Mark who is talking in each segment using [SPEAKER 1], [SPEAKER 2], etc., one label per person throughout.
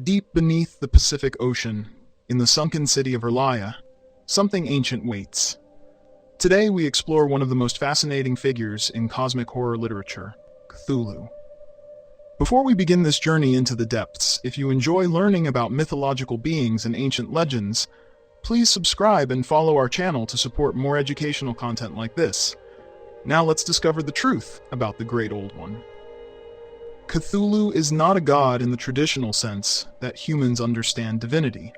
[SPEAKER 1] Deep beneath the Pacific Ocean, in the sunken city of Erlaya, something ancient waits. Today we explore one of the most fascinating figures in cosmic horror literature, Cthulhu. Before we begin this journey into the depths, if you enjoy learning about mythological beings and ancient legends, please subscribe and follow our channel to support more educational content like this. Now let's discover the truth about the Great Old One. Cthulhu is not a god in the traditional sense that humans understand divinity.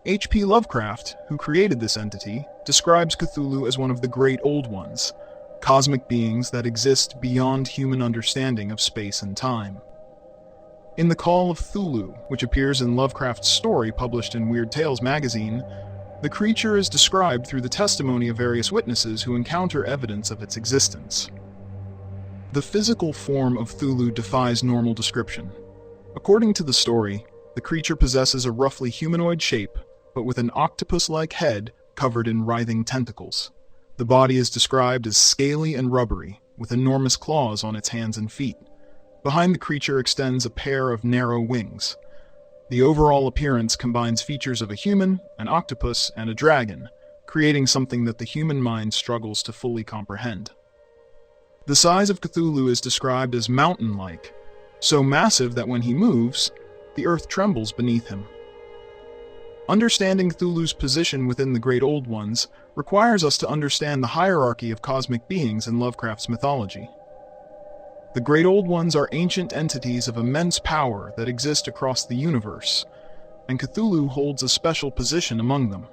[SPEAKER 1] H.P. Lovecraft, who created this entity, describes Cthulhu as one of the Great Old Ones, cosmic beings that exist beyond human understanding of space and time. In The Call of Cthulhu, which appears in Lovecraft's story published in Weird Tales magazine, the creature is described through the testimony of various witnesses who encounter evidence of its existence. The physical form of Cthulhu defies normal description. According to the story, the creature possesses a roughly humanoid shape, but with an octopus-like head covered in writhing tentacles. The body is described as scaly and rubbery, with enormous claws on its hands and feet. Behind the creature extends a pair of narrow wings. The overall appearance combines features of a human, an octopus, and a dragon, creating something that the human mind struggles to fully comprehend. The size of Cthulhu is described as mountain-like, so massive that when he moves, the earth trembles beneath him. Understanding Cthulhu's position within the Great Old Ones requires us to understand the hierarchy of cosmic beings in Lovecraft's mythology. The Great Old Ones are ancient entities of immense power that exist across the universe, and Cthulhu holds a special position among them.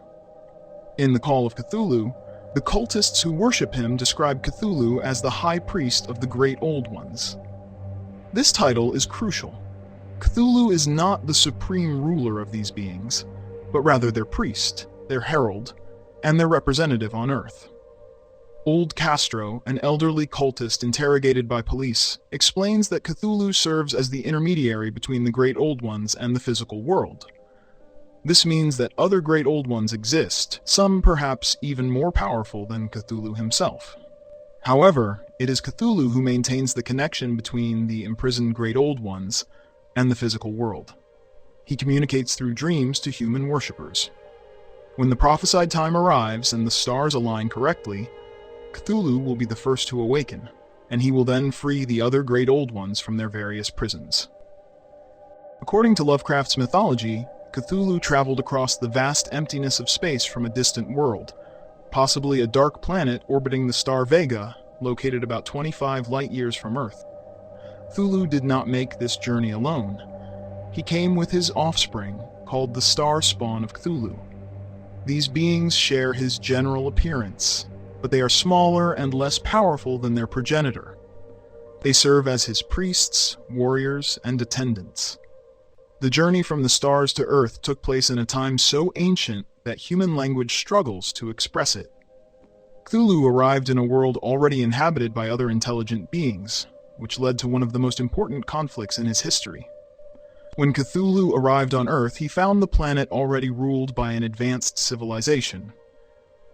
[SPEAKER 1] In The Call of Cthulhu, the cultists who worship him describe Cthulhu as the High Priest of the Great Old Ones. This title is crucial. Cthulhu is not the supreme ruler of these beings, but rather their priest, their herald, and their representative on Earth. Old Castro, an elderly cultist interrogated by police, explains that Cthulhu serves as the intermediary between the Great Old Ones and the physical world. This means that other Great Old Ones exist, some perhaps even more powerful than Cthulhu himself. However, it is Cthulhu who maintains the connection between the imprisoned Great Old Ones and the physical world. He communicates through dreams to human worshippers. When the prophesied time arrives and the stars align correctly, Cthulhu will be the first to awaken, and he will then free the other Great Old Ones from their various prisons. According to Lovecraft's mythology, Cthulhu traveled across the vast emptiness of space from a distant world, possibly a dark planet orbiting the star Vega, located about 25 light-years from Earth. Cthulhu did not make this journey alone. He came with his offspring, called the Star Spawn of Cthulhu. These beings share his general appearance, but they are smaller and less powerful than their progenitor. They serve as his priests, warriors, and attendants. The journey from the stars to Earth took place in a time so ancient that human language struggles to express it. Cthulhu arrived in a world already inhabited by other intelligent beings, which led to one of the most important conflicts in his history. When Cthulhu arrived on Earth, he found the planet already ruled by an advanced civilization.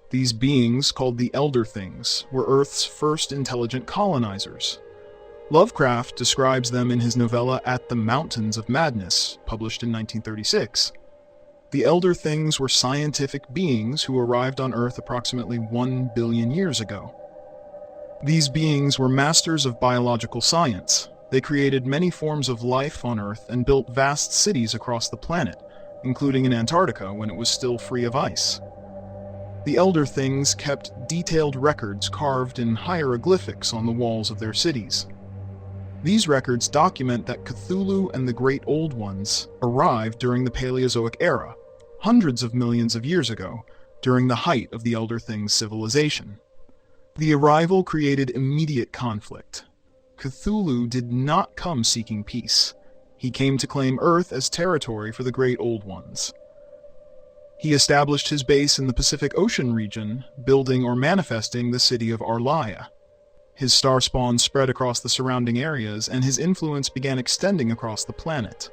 [SPEAKER 1] These beings, called the Elder Things, were Earth's first intelligent colonizers. Lovecraft describes them in his novella At the Mountains of Madness, published in 1936. The Elder Things were scientific beings who arrived on Earth approximately 1 billion years ago. These beings were masters of biological science. They created many forms of life on Earth and built vast cities across the planet, including in Antarctica when it was still free of ice. The Elder Things kept detailed records carved in hieroglyphics on the walls of their cities. These records document that Cthulhu and the Great Old Ones arrived during the Paleozoic era, hundreds of millions of years ago, during the height of the Elder Things civilization. The arrival created immediate conflict. Cthulhu did not come seeking peace. He came to claim Earth as territory for the Great Old Ones. He established his base in the Pacific Ocean region, building or manifesting the city of Erlaya. His star spawn spread across the surrounding areas, and his influence began extending across the planet.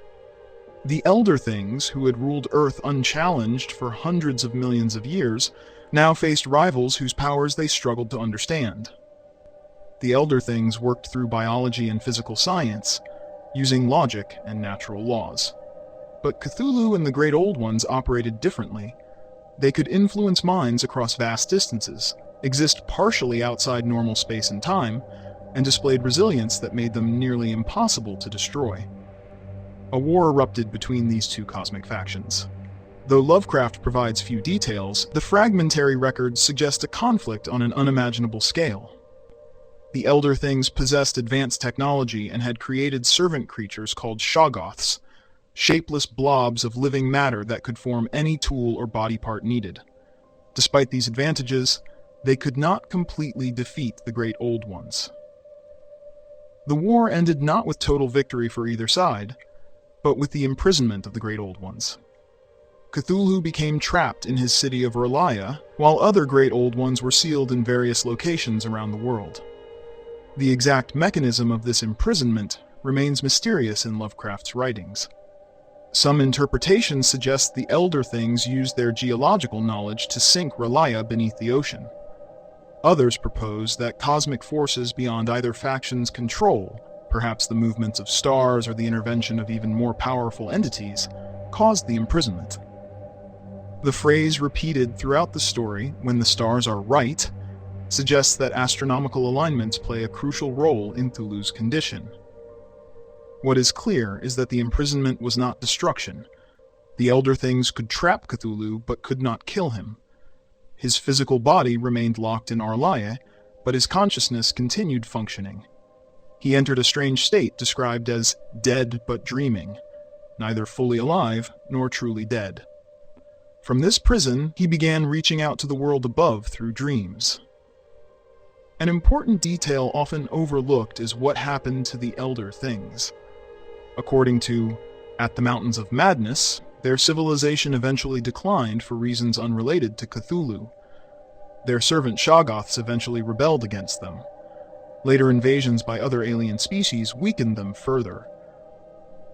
[SPEAKER 1] The Elder Things, who had ruled Earth unchallenged for hundreds of millions of years, now faced rivals whose powers they struggled to understand. The Elder Things worked through biology and physical science, using logic and natural laws. But Cthulhu and the Great Old Ones operated differently. They could influence minds across vast distances, exist partially outside normal space and time, and displayed resilience that made them nearly impossible to destroy. A war erupted between these two cosmic factions. Though Lovecraft provides few details, the fragmentary records suggest a conflict on an unimaginable scale. The Elder Things possessed advanced technology and had created servant creatures called shoggoths, shapeless blobs of living matter that could form any tool or body part needed. Despite these advantages, they could not completely defeat the Great Old Ones. The war ended not with total victory for either side, but with the imprisonment of the Great Old Ones. Cthulhu became trapped in his city of R'lyeh, while other Great Old Ones were sealed in various locations around the world. The exact mechanism of this imprisonment remains mysterious in Lovecraft's writings. Some interpretations suggest the Elder Things used their geological knowledge to sink R'lyeh beneath the ocean. Others propose that cosmic forces beyond either faction's control, perhaps the movements of stars or the intervention of even more powerful entities, caused the imprisonment. The phrase repeated throughout the story, "when the stars are right," suggests that astronomical alignments play a crucial role in Cthulhu's condition. What is clear is that the imprisonment was not destruction. The Elder Things could trap Cthulhu, but could not kill him. His physical body remained locked in R'lyeh, but his consciousness continued functioning. He entered a strange state described as dead but dreaming, neither fully alive nor truly dead. From this prison, he began reaching out to the world above through dreams. An important detail often overlooked is what happened to the Elder Things. According to At the Mountains of Madness, their civilization eventually declined for reasons unrelated to Cthulhu. Their servant shoggoths eventually rebelled against them. Later invasions by other alien species weakened them further.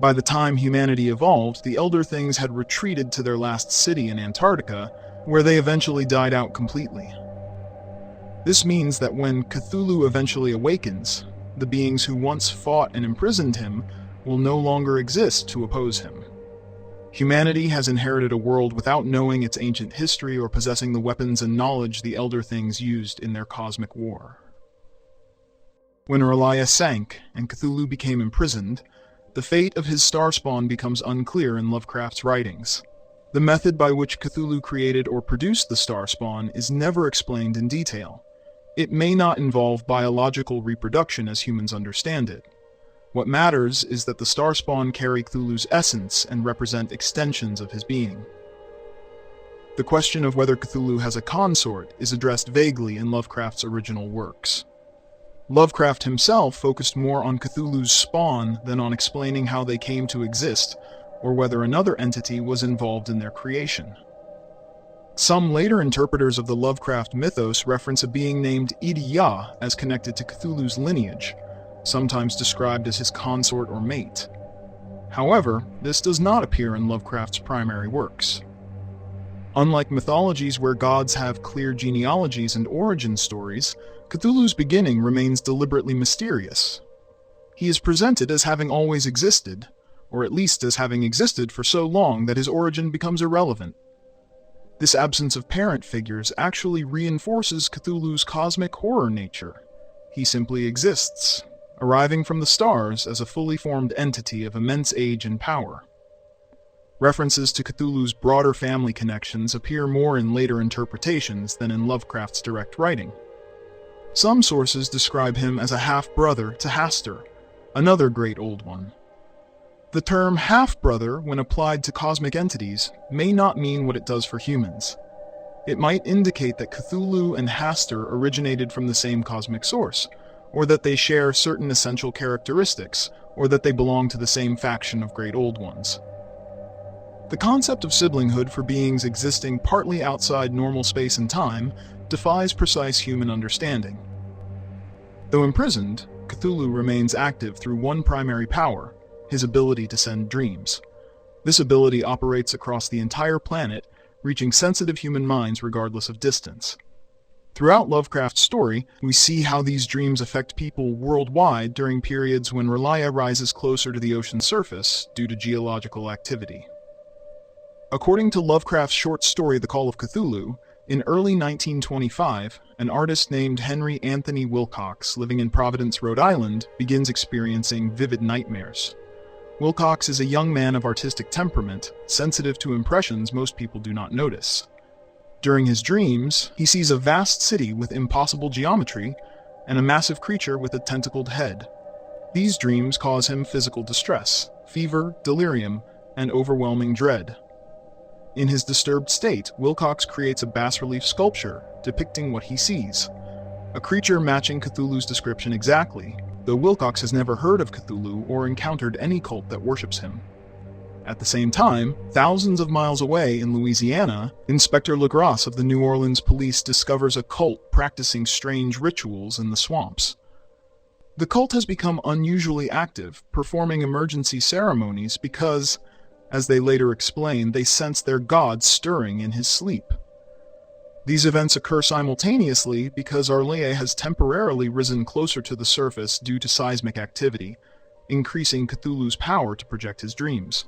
[SPEAKER 1] By the time humanity evolved, the Elder Things had retreated to their last city in Antarctica, where they eventually died out completely. This means that when Cthulhu eventually awakens, the beings who once fought and imprisoned him will no longer exist to oppose him. Humanity has inherited a world without knowing its ancient history or possessing the weapons and knowledge the Elder Things used in their cosmic war. When R'lyeh sank and Cthulhu became imprisoned, the fate of his star spawn becomes unclear in Lovecraft's writings. The method by which Cthulhu created or produced the star spawn is never explained in detail. It may not involve biological reproduction as humans understand it. What matters is that the star spawn carry Cthulhu's essence and represent extensions of his being. The question of whether Cthulhu has a consort is addressed vaguely in Lovecraft's original works. Lovecraft himself focused more on Cthulhu's spawn than on explaining how they came to exist, or whether another entity was involved in their creation. Some later interpreters of the Lovecraft mythos reference a being named Idi-Ya as connected to Cthulhu's lineage, sometimes described as his consort or mate. However, this does not appear in Lovecraft's primary works. Unlike mythologies where gods have clear genealogies and origin stories, Cthulhu's beginning remains deliberately mysterious. He is presented as having always existed, or at least as having existed for so long that his origin becomes irrelevant. This absence of parent figures actually reinforces Cthulhu's cosmic horror nature. He simply exists, arriving from the stars as a fully formed entity of immense age and power. References to Cthulhu's broader family connections appear more in later interpretations than in Lovecraft's direct writing. Some sources describe him as a half-brother to Hastur, another Great Old One. The term half-brother, when applied to cosmic entities, may not mean what it does for humans. It might indicate that Cthulhu and Hastur originated from the same cosmic source, or that they share certain essential characteristics, or that they belong to the same faction of Great Old Ones. The concept of siblinghood for beings existing partly outside normal space and time defies precise human understanding. Though imprisoned, Cthulhu remains active through one primary power, his ability to send dreams. This ability operates across the entire planet, reaching sensitive human minds regardless of distance. Throughout Lovecraft's story, we see how these dreams affect people worldwide during periods when R'lyeh rises closer to the ocean's surface due to geological activity. According to Lovecraft's short story The Call of Cthulhu, in early 1925, an artist named Henry Anthony Wilcox, living in Providence, Rhode Island, begins experiencing vivid nightmares. Wilcox is a young man of artistic temperament, sensitive to impressions most people do not notice. During his dreams, he sees a vast city with impossible geometry and a massive creature with a tentacled head. These dreams cause him physical distress, fever, delirium, and overwhelming dread. In his disturbed state, Wilcox creates a bas-relief sculpture depicting what he sees, a creature matching Cthulhu's description exactly, though Wilcox has never heard of Cthulhu or encountered any cult that worships him. At the same time, thousands of miles away in Louisiana, Inspector Legras of the New Orleans police discovers a cult practicing strange rituals in the swamps. The cult has become unusually active, performing emergency ceremonies because, as they later explain, they sense their god stirring in his sleep. These events occur simultaneously because Arlaye has temporarily risen closer to the surface due to seismic activity, increasing Cthulhu's power to project his dreams.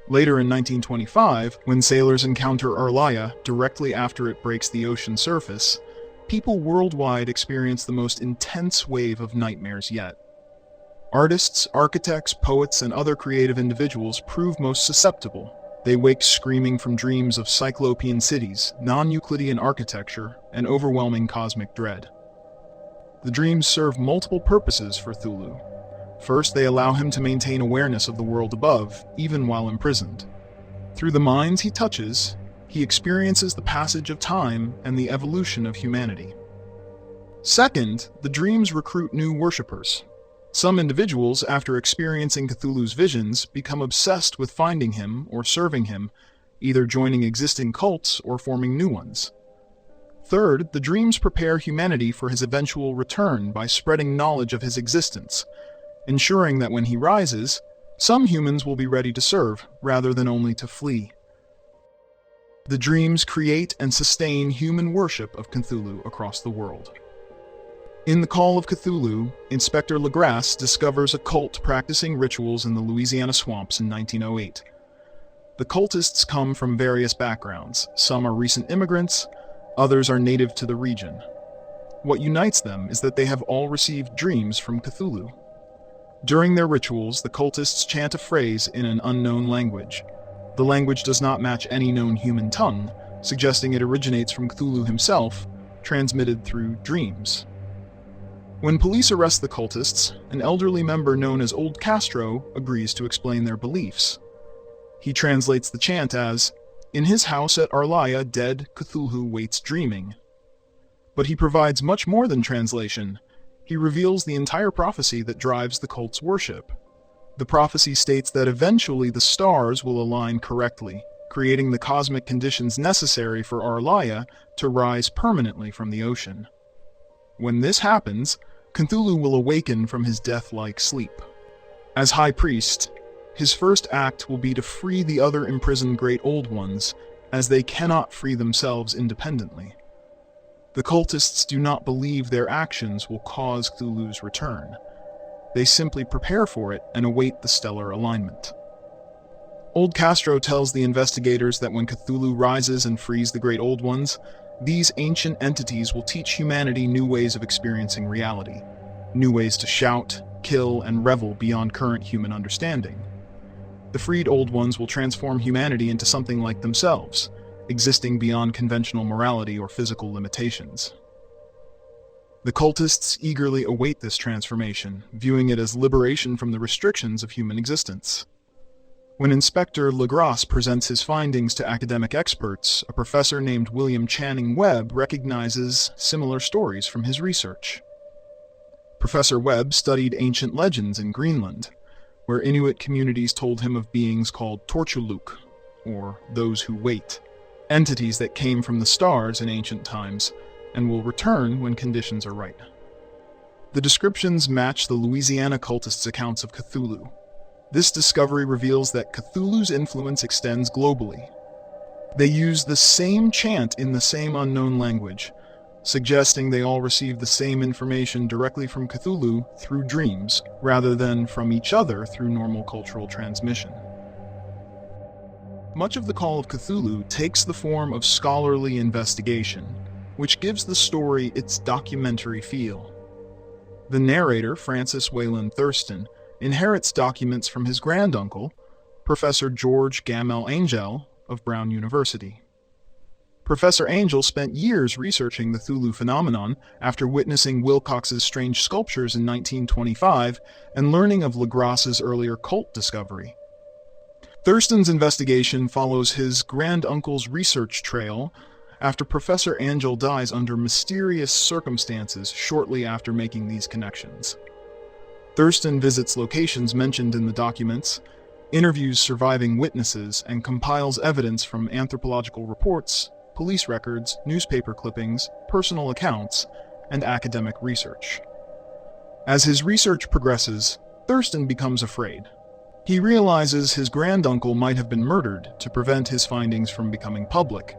[SPEAKER 1] Later in 1925, when sailors encounter Arlaye directly after it breaks the ocean surface, people worldwide experience the most intense wave of nightmares yet. Artists, architects, poets, and other creative individuals prove most susceptible. They wake screaming from dreams of cyclopean cities, non-Euclidean architecture, and overwhelming cosmic dread. The dreams serve multiple purposes for Cthulhu. First, they allow him to maintain awareness of the world above, even while imprisoned. Through the minds he touches, he experiences the passage of time and the evolution of humanity. Second, the dreams recruit new worshippers. Some individuals, after experiencing Cthulhu's visions, become obsessed with finding him or serving him, either joining existing cults or forming new ones. Third, the dreams prepare humanity for his eventual return by spreading knowledge of his existence, ensuring that when he rises, some humans will be ready to serve, rather than only to flee. The dreams create and sustain human worship of Cthulhu across the world. In The Call of Cthulhu, Inspector Legras discovers a cult practicing rituals in the Louisiana swamps in 1908. The cultists come from various backgrounds. Some are recent immigrants, others are native to the region. What unites them is that they have all received dreams from Cthulhu. During their rituals, the cultists chant a phrase in an unknown language. The language does not match any known human tongue, suggesting it originates from Cthulhu himself, transmitted through dreams. When police arrest the cultists, an elderly member known as Old Castro agrees to explain their beliefs. He translates the chant as, "In his house at Arlaye, dead Cthulhu waits dreaming." But he provides much more than translation. He reveals the entire prophecy that drives the cult's worship. The prophecy states that eventually the stars will align correctly, creating the cosmic conditions necessary for Arlaye to rise permanently from the ocean. When this happens, Cthulhu will awaken from his death-like sleep. As High Priest, his first act will be to free the other imprisoned Great Old Ones, as they cannot free themselves independently. The cultists do not believe their actions will cause Cthulhu's return. They simply prepare for it and await the stellar alignment. Old Castro tells the investigators that when Cthulhu rises and frees the Great Old Ones, these ancient entities will teach humanity new ways of experiencing reality, new ways to shout, kill, and revel beyond current human understanding. The freed Old Ones will transform humanity into something like themselves, existing beyond conventional morality or physical limitations. The cultists eagerly await this transformation, viewing it as liberation from the restrictions of human existence. When Inspector Legras presents his findings to academic experts, a professor named William Channing Webb recognizes similar stories from his research. Professor Webb studied ancient legends in Greenland, where Inuit communities told him of beings called Torchuluk, or those who wait, entities that came from the stars in ancient times and will return when conditions are right. The descriptions match the Louisiana cultists' accounts of Cthulhu. This discovery reveals that Cthulhu's influence extends globally. They use the same chant in the same unknown language, suggesting they all receive the same information directly from Cthulhu through dreams, rather than from each other through normal cultural transmission. Much of the Call of Cthulhu takes the form of scholarly investigation, which gives the story its documentary feel. The narrator, Francis Wayland Thurston, inherits documents from his granduncle, Professor George Gamel Angel of Brown University. Professor Angel spent years researching the Cthulhu phenomenon after witnessing Wilcox's strange sculptures in 1925 and learning of Legras's earlier cult discovery. Thurston's investigation follows his granduncle's research trail after Professor Angel dies under mysterious circumstances shortly after making these connections. Thurston visits locations mentioned in the documents, interviews surviving witnesses, and compiles evidence from anthropological reports, police records, newspaper clippings, personal accounts, and academic research. As his research progresses, Thurston becomes afraid. He realizes his granduncle might have been murdered to prevent his findings from becoming public,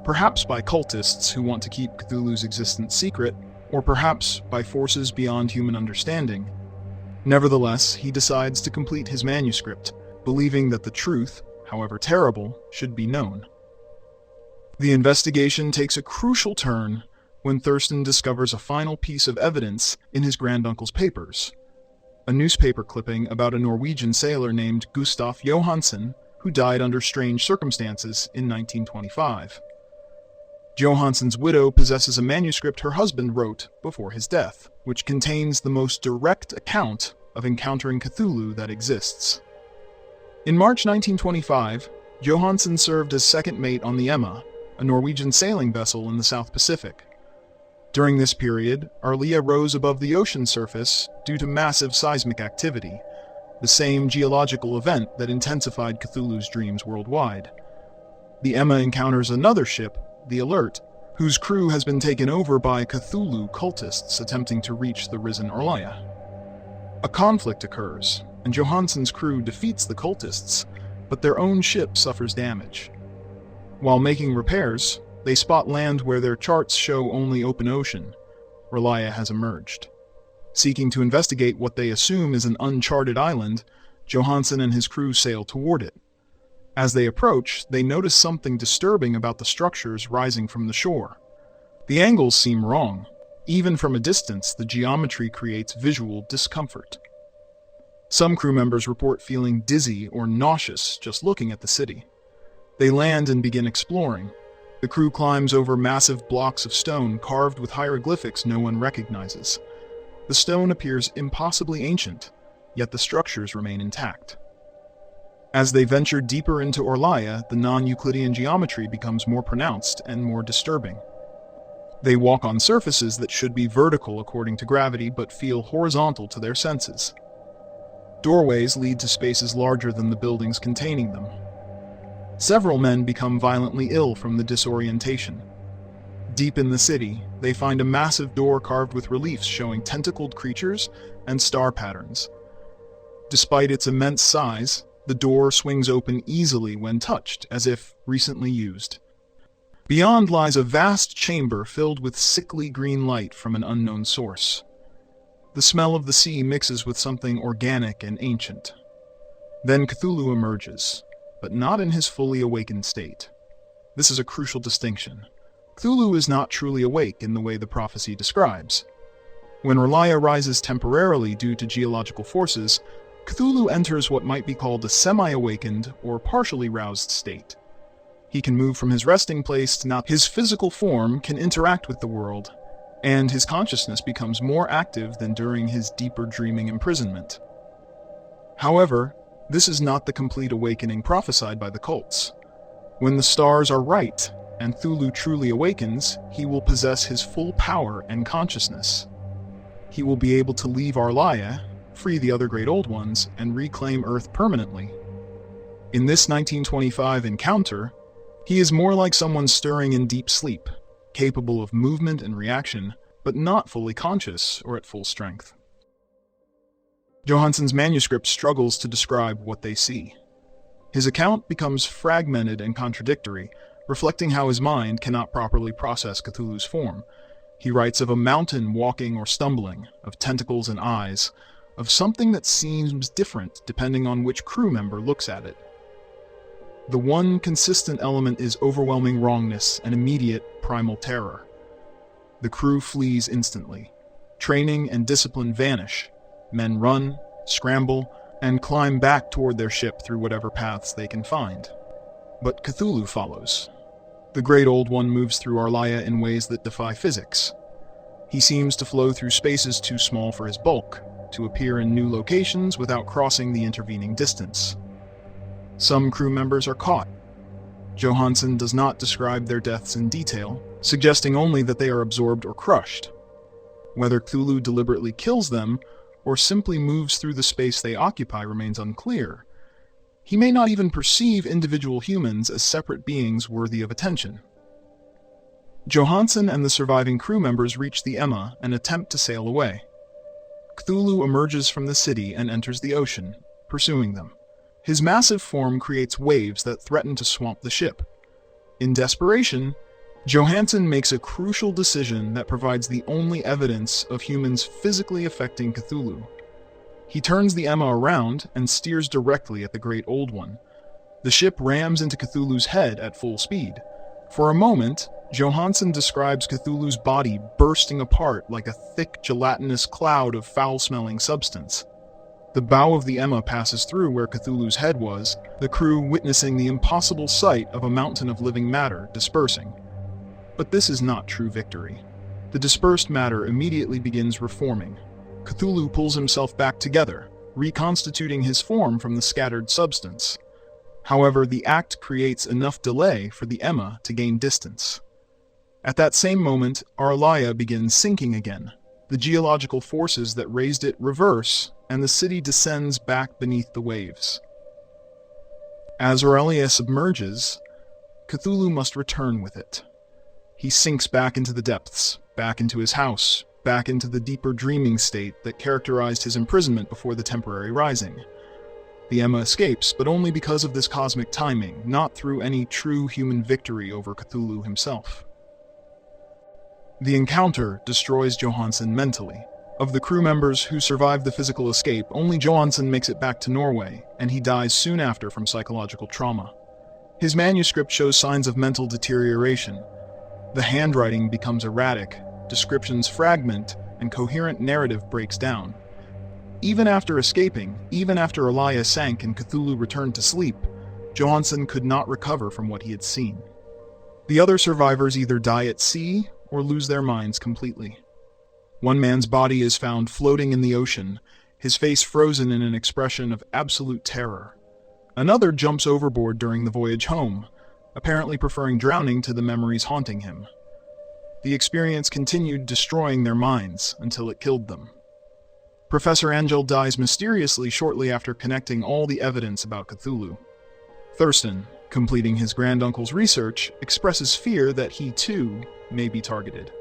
[SPEAKER 1] perhaps by cultists who want to keep Cthulhu's existence secret, or perhaps by forces beyond human understanding. Nevertheless, he decides to complete his manuscript, believing that the truth, however terrible, should be known. The investigation takes a crucial turn when Thurston discovers a final piece of evidence in his granduncle's papers. A newspaper clipping about a Norwegian sailor named Gustav Johansen, who died under strange circumstances in 1925. Johansen's widow possesses a manuscript her husband wrote before his death, which contains the most direct account of encountering Cthulhu that exists. In March 1925, Johansen served as second mate on the Emma, a Norwegian sailing vessel in the South Pacific. During this period, Arlia rose above the ocean surface due to massive seismic activity, the same geological event that intensified Cthulhu's dreams worldwide. The Emma encounters another ship, the Alert, whose crew has been taken over by Cthulhu cultists attempting to reach the risen Arlia. A conflict occurs, and Johansen's crew defeats the cultists, but their own ship suffers damage. While making repairs, they spot land where their charts show only open ocean. Arlia has emerged. Seeking to investigate what they assume is an uncharted island, Johansen and his crew sail toward it. As they approach, they notice something disturbing about the structures rising from the shore. The angles seem wrong. Even from a distance, the geometry creates visual discomfort. Some crew members report feeling dizzy or nauseous just looking at the city. They land and begin exploring. The crew climbs over massive blocks of stone carved with hieroglyphics no one recognizes. The stone appears impossibly ancient, yet the structures remain intact. As they venture deeper into Arlia, the non-Euclidean geometry becomes more pronounced and more disturbing. They walk on surfaces that should be vertical according to gravity but feel horizontal to their senses. Doorways lead to spaces larger than the buildings containing them. Several men become violently ill from the disorientation. Deep in the city, they find a massive door carved with reliefs showing tentacled creatures and star patterns. Despite its immense size, the door swings open easily when touched, as if recently used. Beyond lies a vast chamber filled with sickly green light from an unknown source. The smell of the sea mixes with something organic and ancient. Then Cthulhu emerges, but not in his fully awakened state. This is a crucial distinction. Cthulhu is not truly awake in the way the prophecy describes. When Arlia rises temporarily due to geological forces, Cthulhu enters what might be called a semi-awakened or partially roused state. He can move from his resting place to not his physical form can interact with the world, and his consciousness becomes more active than during his deeper dreaming imprisonment. However, this is not the complete awakening prophesied by the cults. When the stars are right, and Cthulhu truly awakens, he will possess his full power and consciousness. He will be able to leave Arlia, free the other Great Old Ones, and reclaim Earth permanently. In this 1925 encounter, he is more like someone stirring in deep sleep, capable of movement and reaction, but not fully conscious or at full strength. Johansen's manuscript struggles to describe what they see. His account becomes fragmented and contradictory, reflecting how his mind cannot properly process Cthulhu's form. He writes of a mountain walking or stumbling, of tentacles and eyes, of something that seems different depending on which crew member looks at it. The one consistent element is overwhelming wrongness and immediate primal terror. The crew flees instantly. Training and discipline vanish. Men run, scramble, and climb back toward their ship through whatever paths they can find. But Cthulhu follows. The Great Old One moves through Arlaia in ways that defy physics. He seems to flow through spaces too small for his bulk, to appear in new locations without crossing the intervening distance. Some crew members are caught. Johansen does not describe their deaths in detail, suggesting only that they are absorbed or crushed. Whether Cthulhu deliberately kills them or simply moves through the space they occupy remains unclear. He may not even perceive individual humans as separate beings worthy of attention. Johansen and the surviving crew members reach the Emma and attempt to sail away. Cthulhu emerges from the city and enters the ocean, pursuing them. His massive form creates waves that threaten to swamp the ship. In desperation, Johansen makes a crucial decision that provides the only evidence of humans physically affecting Cthulhu. He turns the Emma around and steers directly at the Great Old One. The ship rams into Cthulhu's head at full speed. For a moment, Johansen describes Cthulhu's body bursting apart like a thick, gelatinous cloud of foul-smelling substance. The bow of the Emma passes through where Cthulhu's head was, the crew witnessing the impossible sight of a mountain of living matter dispersing. But this is not true victory. The dispersed matter immediately begins reforming. Cthulhu pulls himself back together, reconstituting his form from the scattered substance. However, the act creates enough delay for the Emma to gain distance. At that same moment, Arlaia begins sinking again. The geological forces that raised it reverse, and the city descends back beneath the waves. As Arlaia submerges, Cthulhu must return with it. He sinks back into the depths, back into his house, back into the deeper dreaming state that characterized his imprisonment before the temporary rising. The Emma escapes, but only because of this cosmic timing, not through any true human victory over Cthulhu himself. The encounter destroys Johansen mentally. Of the crew members who survived the physical escape, only Johansen makes it back to Norway, and he dies soon after from psychological trauma. His manuscript shows signs of mental deterioration. The handwriting becomes erratic, descriptions fragment, and coherent narrative breaks down. Even after escaping, even after Arlaia sank and Cthulhu returned to sleep, Johansen could not recover from what he had seen. The other survivors either die at sea or lose their minds completely. One man's body is found floating in the ocean, his face frozen in an expression of absolute terror. Another jumps overboard during the voyage home, apparently preferring drowning to the memories haunting him. The experience continued destroying their minds until it killed them. Professor Angel dies mysteriously shortly after connecting all the evidence about Cthulhu. Thurston, completing his granduncle's research, expresses fear that he, too, may be targeted.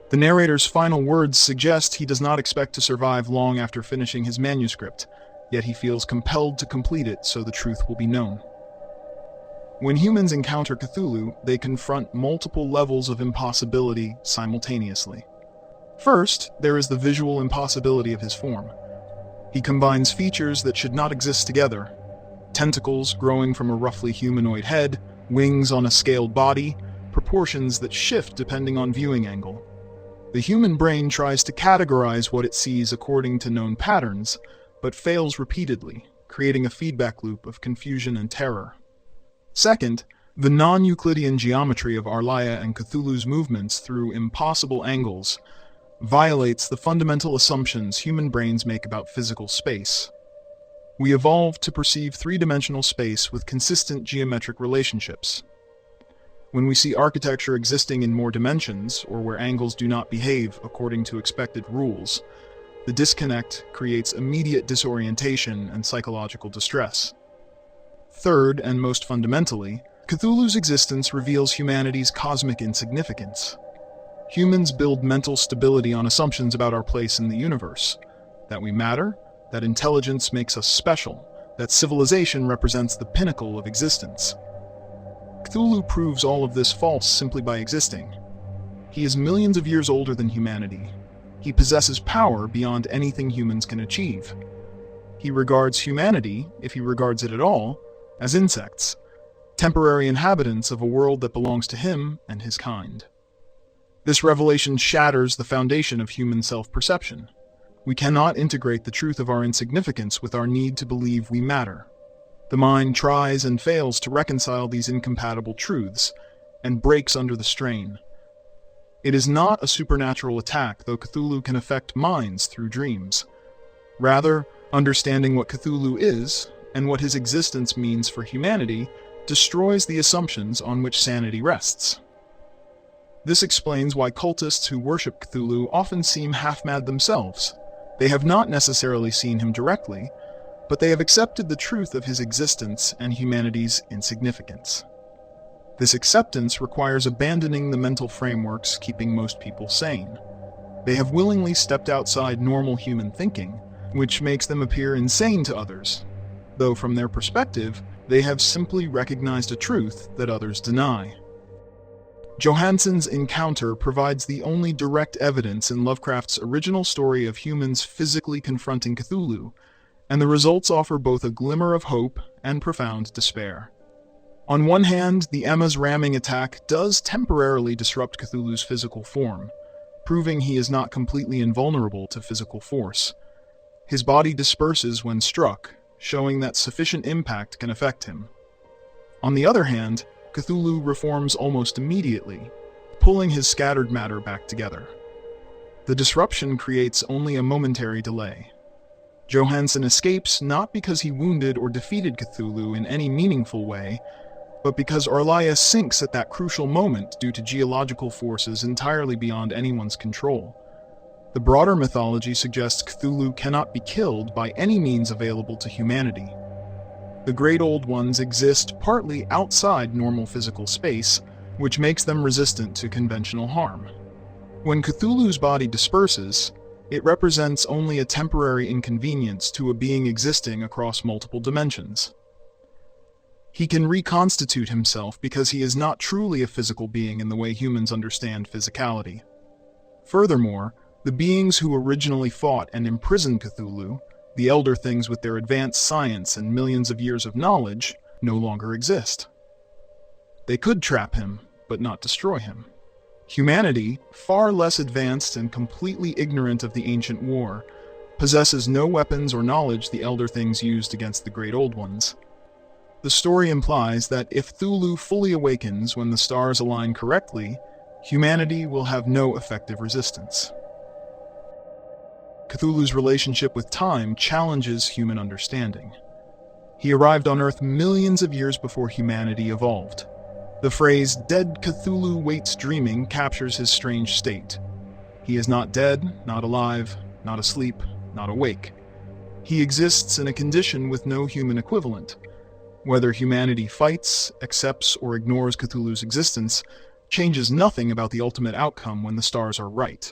[SPEAKER 1] The narrator's final words suggest he does not expect to survive long after finishing his manuscript, yet he feels compelled to complete it so the truth will be known. When humans encounter Cthulhu, they confront multiple levels of impossibility simultaneously. First, there is the visual impossibility of his form. He combines features that should not exist together: tentacles growing from a roughly humanoid head, wings on a scaled body, proportions that shift depending on viewing angle. The human brain tries to categorize what it sees according to known patterns, but fails repeatedly, creating a feedback loop of confusion and terror. Second, the non-Euclidean geometry of Arlaia and Cthulhu's movements through impossible angles violates the fundamental assumptions human brains make about physical space. We evolved to perceive three-dimensional space with consistent geometric relationships. When we see architecture existing in more dimensions, or where angles do not behave according to expected rules, the disconnect creates immediate disorientation and psychological distress. Third, and most fundamentally, Cthulhu's existence reveals humanity's cosmic insignificance. Humans build mental stability on assumptions about our place in the universe: that we matter, that intelligence makes us special, that civilization represents the pinnacle of existence. Cthulhu proves all of this false simply by existing. He is millions of years older than humanity. He possesses power beyond anything humans can achieve. He regards humanity, if he regards it at all, as insects, temporary inhabitants of a world that belongs to him and his kind. This revelation shatters the foundation of human self-perception. We cannot integrate the truth of our insignificance with our need to believe we matter. The mind tries and fails to reconcile these incompatible truths, and breaks under the strain. It is not a supernatural attack, though Cthulhu can affect minds through dreams. Rather, understanding what Cthulhu is, and what his existence means for humanity, destroys the assumptions on which sanity rests. This explains why cultists who worship Cthulhu often seem half-mad themselves. They have not necessarily seen him directly, but they have accepted the truth of his existence and humanity's insignificance. This acceptance requires abandoning the mental frameworks keeping most people sane. They have willingly stepped outside normal human thinking, which makes them appear insane to others, though from their perspective, they have simply recognized a truth that others deny. Johansson's encounter provides the only direct evidence in Lovecraft's original story of humans physically confronting Cthulhu, and the results offer both a glimmer of hope and profound despair. On one hand, the Emma's ramming attack does temporarily disrupt Cthulhu's physical form, proving he is not completely invulnerable to physical force. His body disperses when struck, showing that sufficient impact can affect him. On the other hand, Cthulhu reforms almost immediately, pulling his scattered matter back together. The disruption creates only a momentary delay. Johansson escapes not because he wounded or defeated Cthulhu in any meaningful way, but because Orlaya sinks at that crucial moment due to geological forces entirely beyond anyone's control. The broader mythology suggests Cthulhu cannot be killed by any means available to humanity. The Great Old Ones exist partly outside normal physical space, which makes them resistant to conventional harm. When Cthulhu's body disperses, it represents only a temporary inconvenience to a being existing across multiple dimensions. He can reconstitute himself because he is not truly a physical being in the way humans understand physicality. Furthermore, the beings who originally fought and imprisoned Cthulhu, the elder things with their advanced science and millions of years of knowledge, no longer exist. They could trap him, but not destroy him. Humanity, far less advanced and completely ignorant of the ancient war, possesses no weapons or knowledge the elder things used against the Great Old Ones. The story implies that if Cthulhu fully awakens when the stars align correctly, humanity will have no effective resistance. Cthulhu's relationship with time challenges human understanding. He arrived on Earth millions of years before humanity evolved. The phrase, "dead Cthulhu waits dreaming," captures his strange state. He is not dead, not alive, not asleep, not awake. He exists in a condition with no human equivalent. Whether humanity fights, accepts, or ignores Cthulhu's existence changes nothing about the ultimate outcome when the stars are right.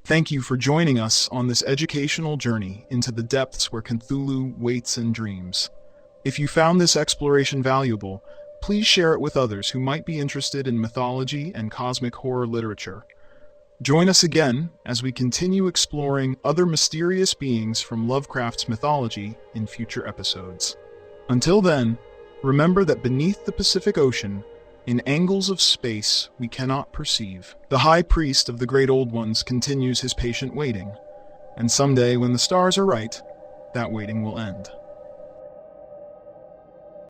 [SPEAKER 1] Thank you for joining us on this educational journey into the depths where Cthulhu waits and dreams. If you found this exploration valuable, please share it with others who might be interested in mythology and cosmic horror literature. Join us again as we continue exploring other mysterious beings from Lovecraft's mythology in future episodes. Until then, remember that beneath the Pacific Ocean, in angles of space we cannot perceive, the High Priest of the Great Old Ones continues his patient waiting, and someday when the stars are right, that waiting will end.